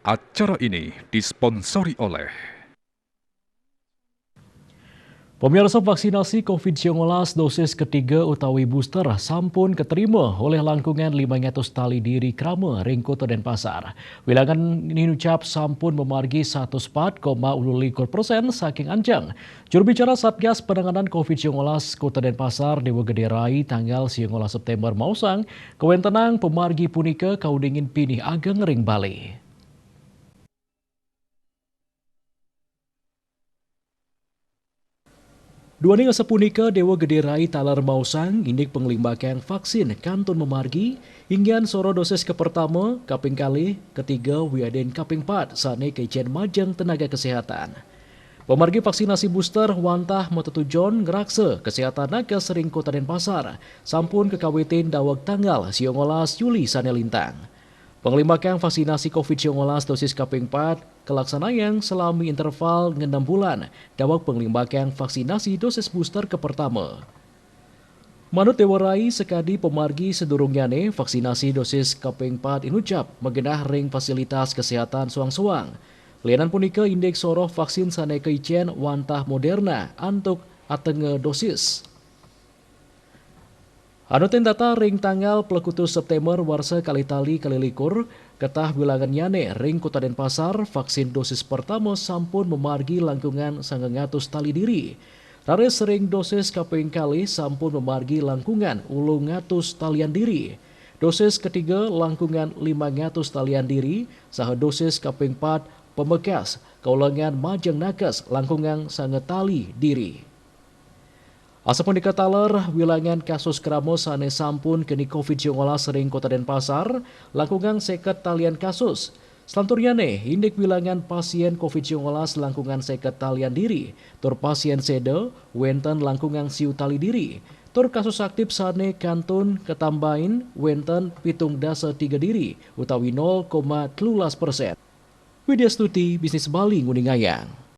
Acara ini disponsori oleh Pemirsa, vaksinasi COVID-19 dosis ketiga utawi booster sampun keterima oleh langkungan 500 tali diri Krama, Ringkota dan Pasar. Wilangan ninucap sampun memargi 104,24% saking anjang. Juru bicara Satgas Penanganan COVID-19 Kota Denpasar Dewa Gede Rai tanggal 19 September mausang, kewentenang pemargi punika kaudingin pinih ageng ring Bali. Dua ning sepunika Dewa Gede Rai talar mausang indik pengelimbakan vaksin kantun memargi hinggan soro dosis ke pertama, kaping kali, ketiga, wiaden kaping 4 sane kecen majeng tenaga kesehatan. Pemargi vaksinasi booster wantah metetujon ngerakse kesehatan nakes Ring Kota Denpasar sampun kekawitin dawag tanggal 19 Juli sane lintang. Pengelimbakan vaksinasi COVID-19 dosis kaping 4 kelaksanaan selama interval 6 bulan dawag pengelimbakan vaksinasi dosis booster ke pertama. Manut Dewa Rai sekadi pemargi sedurungyane vaksinasi dosis kaping 4 inucap mengenah ring fasilitas kesehatan suang-suang. Lianan punika indeks soroh vaksin sane keicen wantah Moderna antuk atenge dosis. Anutin data ring tanggal pelekutus September warsa kali tali kali likur, ketah bilangan yane ring Kota Denpasar vaksin dosis pertama sampun memargi langkungan 900 tali diri. Rares ring dosis kaping kali sampun memargi langkungan 800 talian diri. Dosis ketiga langkungan 500 talian diri, saha dosis kaping 4 pemekas kaulangan majeng nakes langkungan 9 tali diri. Asapun dikataler, wilangan kasus keramo sane sampun kini COVID-19 sering Kota Denpasar, langkungan seket talian kasus. Selanturnyane, indik wilangan pasien COVID-19 langkungan seket talian diri, tur pasien sede, wenten langkungan siu tali diri, tur kasus aktif sane kantun ketambahin, wenten pitung dasa 3 diri, utawi 0,13%. Widya Stuti, Bisnis Bali, Nguningayang.